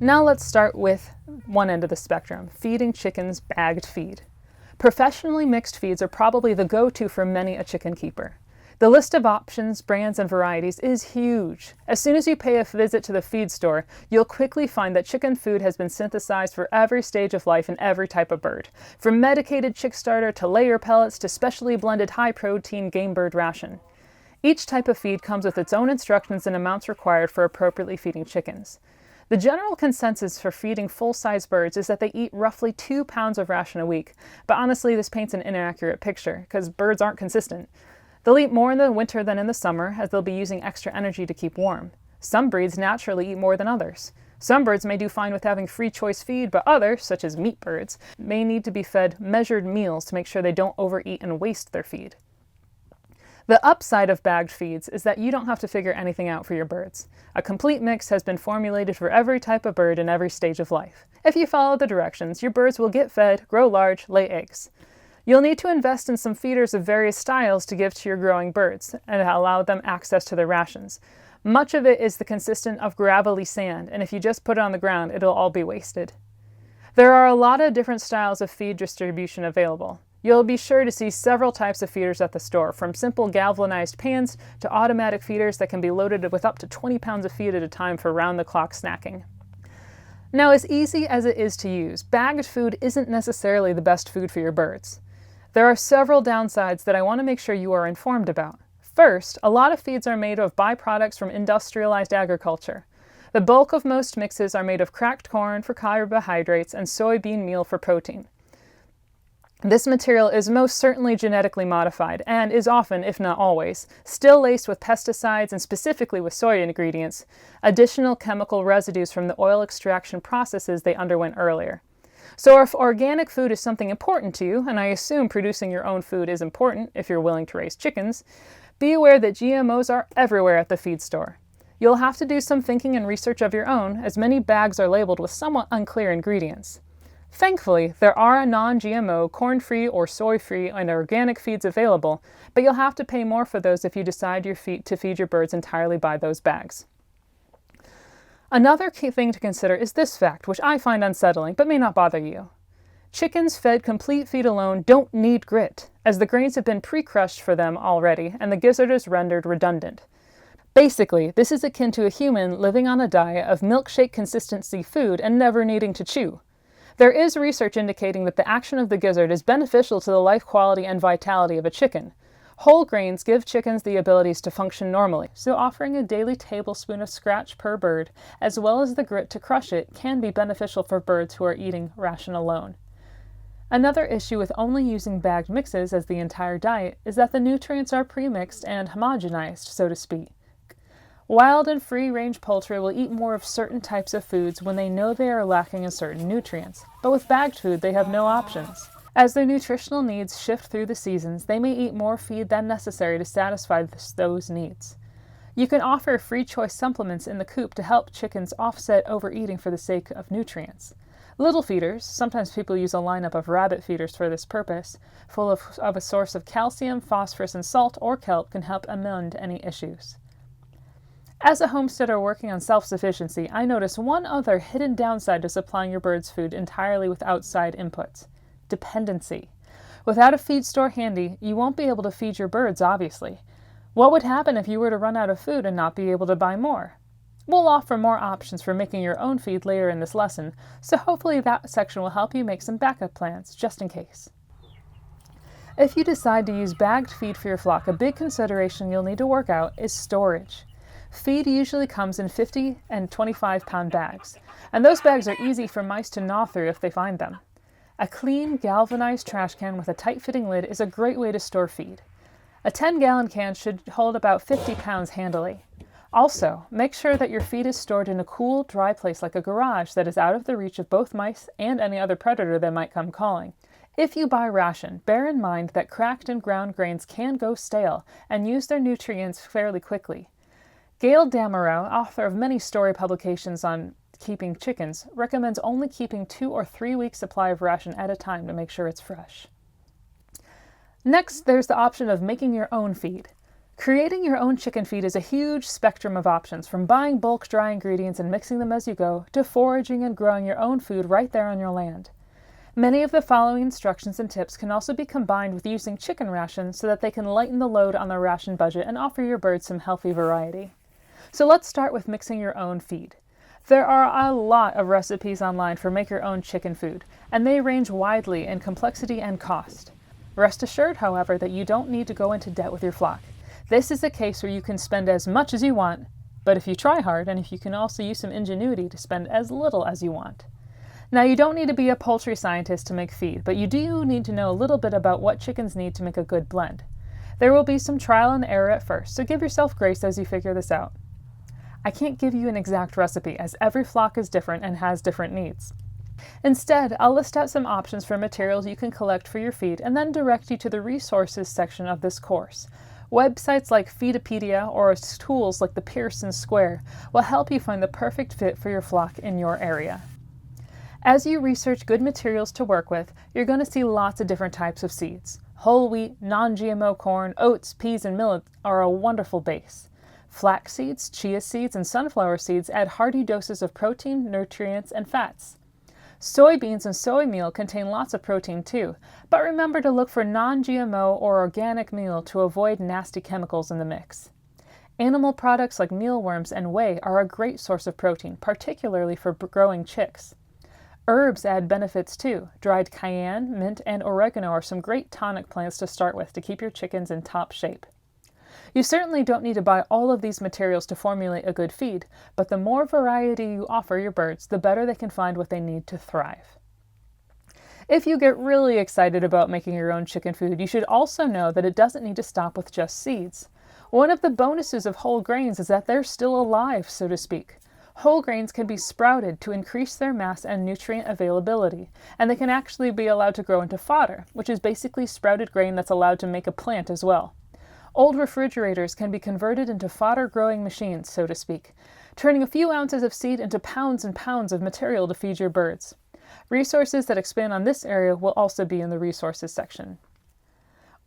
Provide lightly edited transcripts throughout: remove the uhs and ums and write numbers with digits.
Now let's start with one end of the spectrum, feeding chickens bagged feed. Professionally mixed feeds are probably the go-to for many a chicken keeper. The list of options, brands, and varieties is huge. As soon as you pay a visit to the feed store, you'll quickly find that chicken food has been synthesized for every stage of life and every type of bird, from medicated chick starter to layer pellets to specially blended high-protein game bird ration. Each type of feed comes with its own instructions and amounts required for appropriately feeding chickens. The general consensus for feeding full-size birds is that they eat roughly 2 pounds of ration a week, but honestly this paints an inaccurate picture, because birds aren't consistent. They'll eat more in the winter than in the summer, as they'll be using extra energy to keep warm. Some breeds naturally eat more than others. Some birds may do fine with having free choice feed, but others, such as meat birds, may need to be fed measured meals to make sure they don't overeat and waste their feed. The upside of bagged feeds is that you don't have to figure anything out for your birds. A complete mix has been formulated for every type of bird in every stage of life. If you follow the directions, your birds will get fed, grow large, lay eggs. You'll need to invest in some feeders of various styles to give to your growing birds and allow them access to their rations. Much of it is the consistent of gravelly sand, and if you just put it on the ground, it'll all be wasted. There are a lot of different styles of feed distribution available. You'll be sure to see several types of feeders at the store, from simple galvanized pans to automatic feeders that can be loaded with up to 20 pounds of feed at a time for round-the-clock snacking. Now, as easy as it is to use, bagged food isn't necessarily the best food for your birds. There are several downsides that I want to make sure you are informed about. First, a lot of feeds are made of byproducts from industrialized agriculture. The bulk of most mixes are made of cracked corn for carbohydrates and soybean meal for protein. This material is most certainly genetically modified and is often, if not always, still laced with pesticides and specifically with soy ingredients, additional chemical residues from the oil extraction processes they underwent earlier. So if organic food is something important to you, and I assume producing your own food is important if you're willing to raise chickens, be aware that GMOs are everywhere at the feed store. You'll have to do some thinking and research of your own, as many bags are labeled with somewhat unclear ingredients. Thankfully, there are non-GMO, corn-free or soy-free and organic feeds available, but you'll have to pay more for those if you decide to feed your birds entirely by those bags. Another key thing to consider is this fact, which I find unsettling, but may not bother you. Chickens fed complete feed alone don't need grit, as the grains have been pre-crushed for them already, and the gizzard is rendered redundant. Basically, this is akin to a human living on a diet of milkshake consistency food and never needing to chew. There is research indicating that the action of the gizzard is beneficial to the life quality and vitality of a chicken. Whole grains give chickens the abilities to function normally, so offering a daily tablespoon of scratch per bird, as well as the grit to crush it, can be beneficial for birds who are eating ration alone. Another issue with only using bagged mixes as the entire diet is that the nutrients are pre-mixed and homogenized, so to speak. Wild and free-range poultry will eat more of certain types of foods when they know they are lacking in certain nutrients, but with bagged food they have no options. As their nutritional needs shift through the seasons, they may eat more feed than necessary to satisfy those needs. You can offer free choice supplements in the coop to help chickens offset overeating for the sake of nutrients. Little feeders, sometimes people use a lineup of rabbit feeders for this purpose, full of a source of calcium, phosphorus, and salt or kelp can help amend any issues. As a homesteader working on self-sufficiency, I notice one other hidden downside to supplying your birds food entirely with outside inputs. Dependency. Without a feed store handy, you won't be able to feed your birds, obviously. What would happen if you were to run out of food and not be able to buy more? We'll offer more options for making your own feed later in this lesson, so hopefully that section will help you make some backup plans, just in case. If you decide to use bagged feed for your flock, a big consideration you'll need to work out is storage. Feed usually comes in 50 and 25-pound bags, and those bags are easy for mice to gnaw through if they find them. A clean, galvanized trash can with a tight-fitting lid is a great way to store feed. A 10-gallon can should hold about 50 pounds handily. Also, make sure that your feed is stored in a cool, dry place like a garage that is out of the reach of both mice and any other predator that might come calling. If you buy ration, bear in mind that cracked and ground grains can go stale and use their nutrients fairly quickly. Gail Damerow, author of many story publications on keeping chickens, recommends only keeping 2 or 3 weeks supply of ration at a time to make sure it's fresh. Next, there's the option of making your own feed. Creating your own chicken feed is a huge spectrum of options, from buying bulk dry ingredients and mixing them as you go, to foraging and growing your own food right there on your land. Many of the following instructions and tips can also be combined with using chicken rations so that they can lighten the load on the ration budget and offer your birds some healthy variety. So let's start with mixing your own feed. There are a lot of recipes online for make your own chicken food, and they range widely in complexity and cost. Rest assured, however, that you don't need to go into debt with your flock. This is a case where you can spend as much as you want, but if you try hard, and if you can also use some ingenuity to spend as little as you want. Now, you don't need to be a poultry scientist to make feed, but you do need to know a little bit about what chickens need to make a good blend. There will be some trial and error at first, so give yourself grace as you figure this out. I can't give you an exact recipe, as every flock is different and has different needs. Instead, I'll list out some options for materials you can collect for your feed and then direct you to the resources section of this course. Websites like Feedopedia or tools like the Pearson Square will help you find the perfect fit for your flock in your area. As you research good materials to work with, you're going to see lots of different types of seeds. Whole wheat, non-GMO corn, oats, peas, and millet are a wonderful base. Flax seeds, chia seeds, and sunflower seeds add hearty doses of protein, nutrients, and fats. Soybeans and soy meal contain lots of protein too, but remember to look for non-GMO or organic meal to avoid nasty chemicals in the mix. Animal products like mealworms and whey are a great source of protein, particularly for growing chicks. Herbs add benefits too. Dried cayenne, mint, and oregano are some great tonic plants to start with to keep your chickens in top shape. You certainly don't need to buy all of these materials to formulate a good feed, but the more variety you offer your birds, the better they can find what they need to thrive. If you get really excited about making your own chicken food, you should also know that it doesn't need to stop with just seeds. One of the bonuses of whole grains is that they're still alive, so to speak. Whole grains can be sprouted to increase their mass and nutrient availability, and they can actually be allowed to grow into fodder, which is basically sprouted grain that's allowed to make a plant as well. Old refrigerators can be converted into fodder-growing machines, so to speak, turning a few ounces of seed into pounds and pounds of material to feed your birds. Resources that expand on this area will also be in the resources section.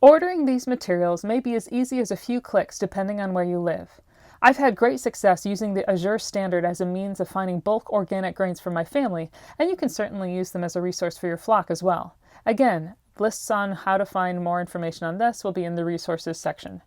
Ordering these materials may be as easy as a few clicks depending on where you live. I've had great success using the Azure Standard as a means of finding bulk organic grains for my family, and you can certainly use them as a resource for your flock as well. Again, lists on how to find more information on this will be in the resources section.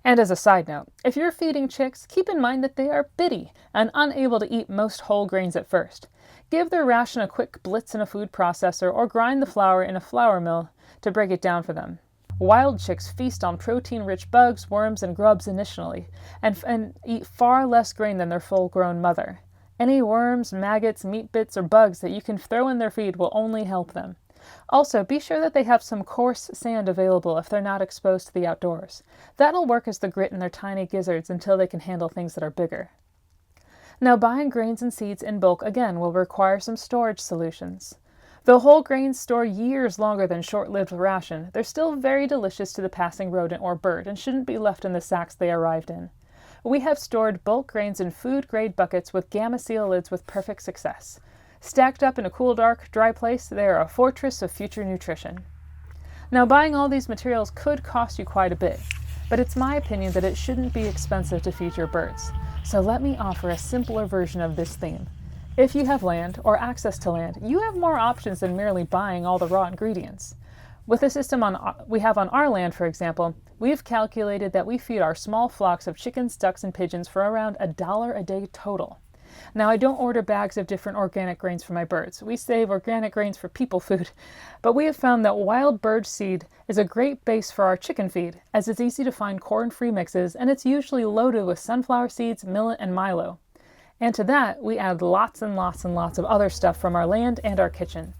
And as a side note, if you're feeding chicks, keep in mind that they are bitty and unable to eat most whole grains at first. Give their ration a quick blitz in a food processor or grind the flour in a flour mill to break it down for them. Wild chicks feast on protein-rich bugs, worms, and grubs initially, and eat far less grain than their full-grown mother. Any worms, maggots, meat bits, or bugs that you can throw in their feed will only help them. Also, be sure that they have some coarse sand available if they're not exposed to the outdoors. That'll work as the grit in their tiny gizzards until they can handle things that are bigger. Now, buying grains and seeds in bulk again will require some storage solutions. Though whole grains store years longer than short-lived ration, they're still very delicious to the passing rodent or bird and shouldn't be left in the sacks they arrived in. We have stored bulk grains in food-grade buckets with Gamma Seal lids with perfect success. Stacked up in a cool, dark, dry place, they are a fortress of future nutrition. Now, buying all these materials could cost you quite a bit, but it's my opinion that it shouldn't be expensive to feed your birds. So let me offer a simpler version of this theme. If you have land or access to land, you have more options than merely buying all the raw ingredients. With the system we have on our land, for example, we've calculated that we feed our small flocks of chickens, ducks, and pigeons for around $1 a day total. Now, I don't order bags of different organic grains for my birds. We save organic grains for people food, but we have found that wild bird seed is a great base for our chicken feed, as it's easy to find corn-free mixes, and it's usually loaded with sunflower seeds, millet, and milo. And to that, we add lots and lots and lots of other stuff from our land and our kitchen.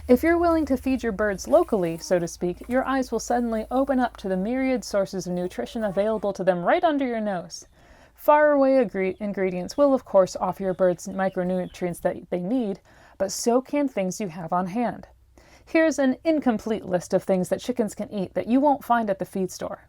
If you're willing to feed your birds locally, so to speak, your eyes will suddenly open up to the myriad sources of nutrition available to them right under your nose. Faraway ingredients will, of course, offer your birds micronutrients that they need, but so can things you have on hand. Here's an incomplete list of things that chickens can eat that you won't find at the feed store.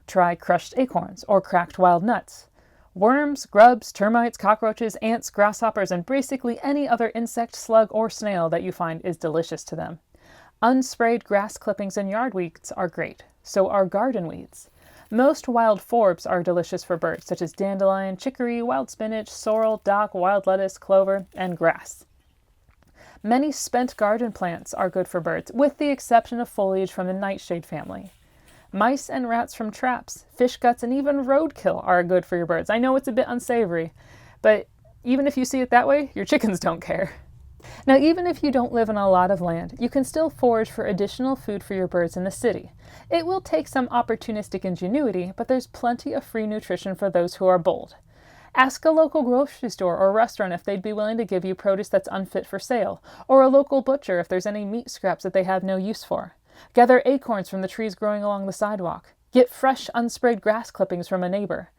Try crushed acorns or cracked wild nuts. Worms, grubs, termites, cockroaches, ants, grasshoppers, and basically any other insect, slug, or snail that you find is delicious to them. Unsprayed grass clippings and yard weeds are great. So are garden weeds. Most wild forbs are delicious for birds, such as dandelion, chicory, wild spinach, sorrel, dock, wild lettuce, clover, and grass. Many spent garden plants are good for birds, with the exception of foliage from the nightshade family. Mice and rats from traps, fish guts, and even roadkill are good for your birds. I know it's a bit unsavory, but even if you see it that way, your chickens don't care. Now, even if you don't live on a lot of land, you can still forage for additional food for your birds in the city. It will take some opportunistic ingenuity, but there's plenty of free nutrition for those who are bold. Ask a local grocery store or restaurant if they'd be willing to give you produce that's unfit for sale, or a local butcher if there's any meat scraps that they have no use for. Gather acorns from the trees growing along the sidewalk. Get fresh, unsprayed grass clippings from a neighbor.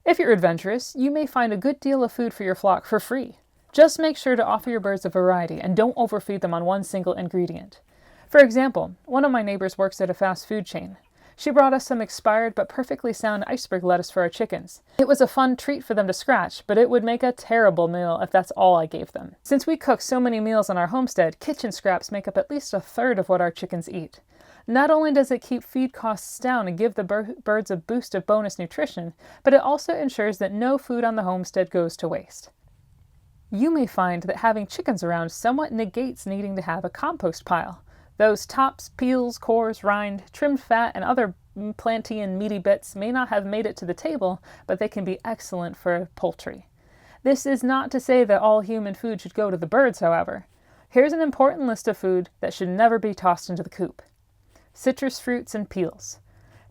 If you're adventurous, you may find a good deal of food for your flock for free. Just make sure to offer your birds a variety and don't overfeed them on one single ingredient. For example, one of my neighbors works at a fast food chain. She brought us some expired but perfectly sound iceberg lettuce for our chickens. It was a fun treat for them to scratch, but it would make a terrible meal if that's all I gave them. Since we cook so many meals on our homestead, kitchen scraps make up at least a third of what our chickens eat. Not only does it keep feed costs down and give the birds a boost of bonus nutrition, but it also ensures that no food on the homestead goes to waste. You may find that having chickens around somewhat negates needing to have a compost pile. Those tops, peels, cores, rind, trimmed fat, and other planty and meaty bits may not have made it to the table, but they can be excellent for poultry. This is not to say that all human food should go to the birds, however. Here's an important list of food that should never be tossed into the coop. Citrus fruits and peels.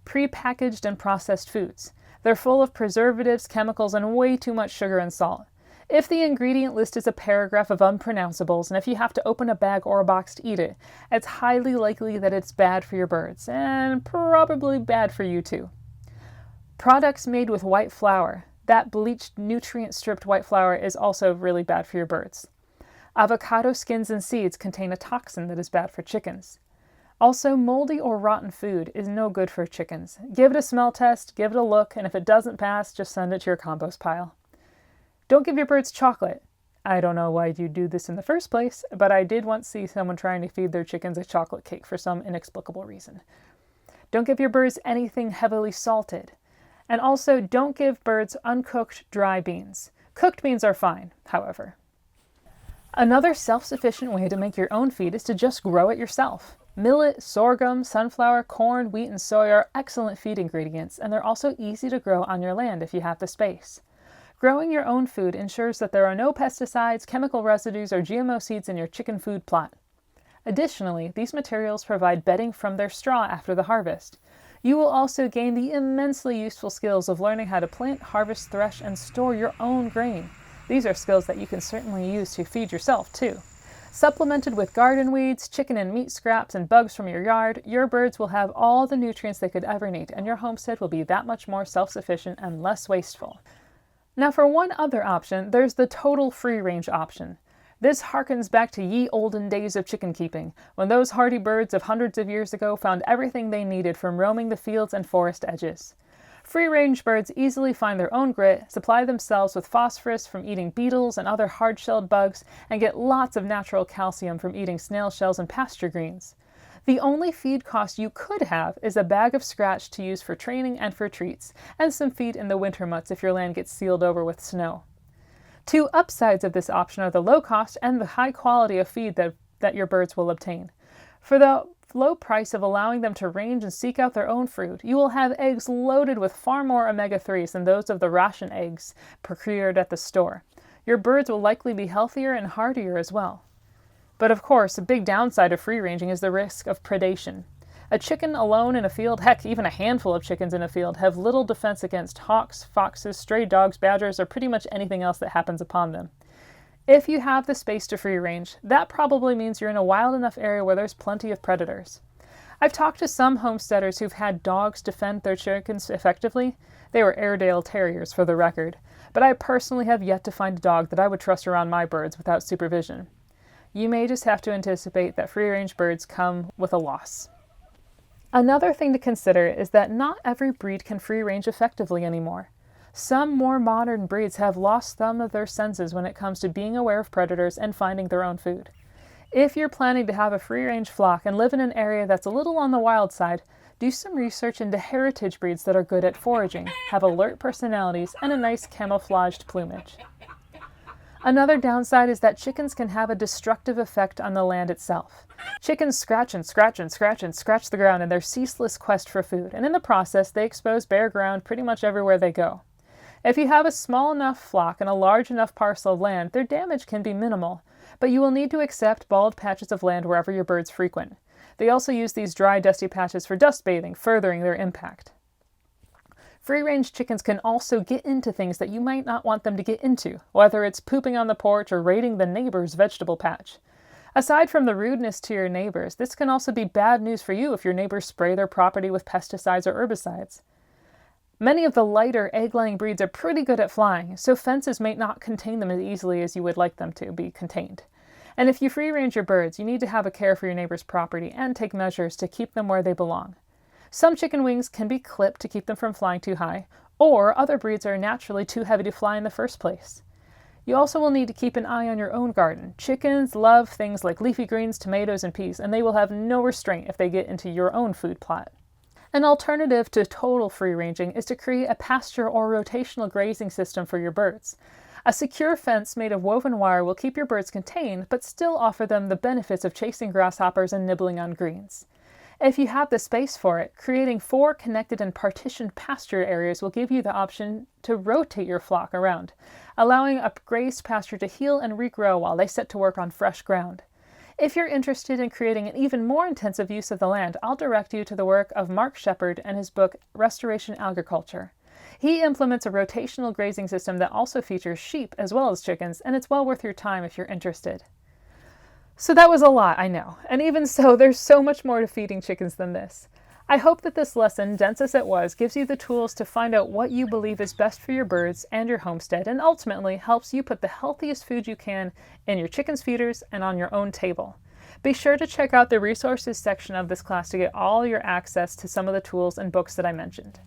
Pre-packaged and processed foods. They're full of preservatives, chemicals, and way too much sugar and salt. If the ingredient list is a paragraph of unpronounceables, and if you have to open a bag or a box to eat it, it's highly likely that it's bad for your birds, and probably bad for you too. Products made with white flour. That bleached, nutrient-stripped white flour is also really bad for your birds. Avocado skins and seeds contain a toxin that is bad for chickens. Also, moldy or rotten food is no good for chickens. Give it a smell test, give it a look, and if it doesn't pass, just send it to your compost pile. Don't give your birds chocolate. I don't know why you do this in the first place, but I did once see someone trying to feed their chickens a chocolate cake for some inexplicable reason. Don't give your birds anything heavily salted. And also, don't give birds uncooked dry beans. Cooked beans are fine, however. Another self-sufficient way to make your own feed is to just grow it yourself. Millet, sorghum, sunflower, corn, wheat, and soy are excellent feed ingredients, and they're also easy to grow on your land if you have the space. Growing your own food ensures that there are no pesticides, chemical residues, or GMO seeds in your chicken food plot. Additionally, these materials provide bedding from their straw after the harvest. You will also gain the immensely useful skills of learning how to plant, harvest, thresh, and store your own grain. These are skills that you can certainly use to feed yourself, too. Supplemented with garden weeds, chicken and meat scraps, and bugs from your yard, your birds will have all the nutrients they could ever need, and your homestead will be that much more self-sufficient and less wasteful. Now for one other option, there's the total free-range option. This harkens back to ye olden days of chicken keeping, when those hardy birds of hundreds of years ago found everything they needed from roaming the fields and forest edges. Free-range birds easily find their own grit, supply themselves with phosphorus from eating beetles and other hard-shelled bugs, and get lots of natural calcium from eating snail shells and pasture greens. The only feed cost you could have is a bag of scratch to use for training and for treats, and some feed in the winter months if your land gets sealed over with snow. Two upsides of this option are the low cost and the high quality of feed that your birds will obtain. For the low price of allowing them to range and seek out their own food, you will have eggs loaded with far more omega-3s than those of the ration eggs procured at the store. Your birds will likely be healthier and hardier as well. But of course, a big downside of free-ranging is the risk of predation. A chicken alone in a field, heck, even a handful of chickens in a field, have little defense against hawks, foxes, stray dogs, badgers, or pretty much anything else that happens upon them. If you have the space to free-range, that probably means you're in a wild enough area where there's plenty of predators. I've talked to some homesteaders who've had dogs defend their chickens effectively. They were Airedale Terriers, for the record, but I personally have yet to find a dog that I would trust around my birds without supervision. You may just have to anticipate that free-range birds come with a loss. Another thing to consider is that not every breed can free-range effectively anymore. Some more modern breeds have lost some of their senses when it comes to being aware of predators and finding their own food. If you're planning to have a free-range flock and live in an area that's a little on the wild side, do some research into heritage breeds that are good at foraging, have alert personalities, and a nice camouflaged plumage. Another downside is that chickens can have a destructive effect on the land itself. Chickens scratch and scratch and scratch and scratch the ground in their ceaseless quest for food, and in the process they expose bare ground pretty much everywhere they go. If you have a small enough flock and a large enough parcel of land, their damage can be minimal, but you will need to accept bald patches of land wherever your birds frequent. They also use these dry, dusty patches for dust bathing, furthering their impact. Free-range chickens can also get into things that you might not want them to get into, whether it's pooping on the porch or raiding the neighbor's vegetable patch. Aside from the rudeness to your neighbors, this can also be bad news for you if your neighbors spray their property with pesticides or herbicides. Many of the lighter egg-laying breeds are pretty good at flying, so fences may not contain them as easily as you would like them to be contained. And if you free-range your birds, you need to have a care for your neighbor's property and take measures to keep them where they belong. Some chicken wings can be clipped to keep them from flying too high, or other breeds are naturally too heavy to fly in the first place. You also will need to keep an eye on your own garden. Chickens love things like leafy greens, tomatoes, and peas, and they will have no restraint if they get into your own food plot. An alternative to total free-ranging is to create a pasture or rotational grazing system for your birds. A secure fence made of woven wire will keep your birds contained, but still offer them the benefits of chasing grasshoppers and nibbling on greens. If you have the space for it, creating 4 connected and partitioned pasture areas will give you the option to rotate your flock around, allowing a grazed pasture to heal and regrow while they set to work on fresh ground. If you're interested in creating an even more intensive use of the land, I'll direct you to the work of Mark Shepard and his book, Restoration Agriculture. He implements a rotational grazing system that also features sheep as well as chickens, and it's well worth your time if you're interested. So that was a lot, I know, and even so, there's so much more to feeding chickens than this. I hope that this lesson, dense as it was, gives you the tools to find out what you believe is best for your birds and your homestead, and ultimately helps you put the healthiest food you can in your chickens' feeders and on your own table. Be sure to check out the resources section of this class to get all your access to some of the tools and books that I mentioned.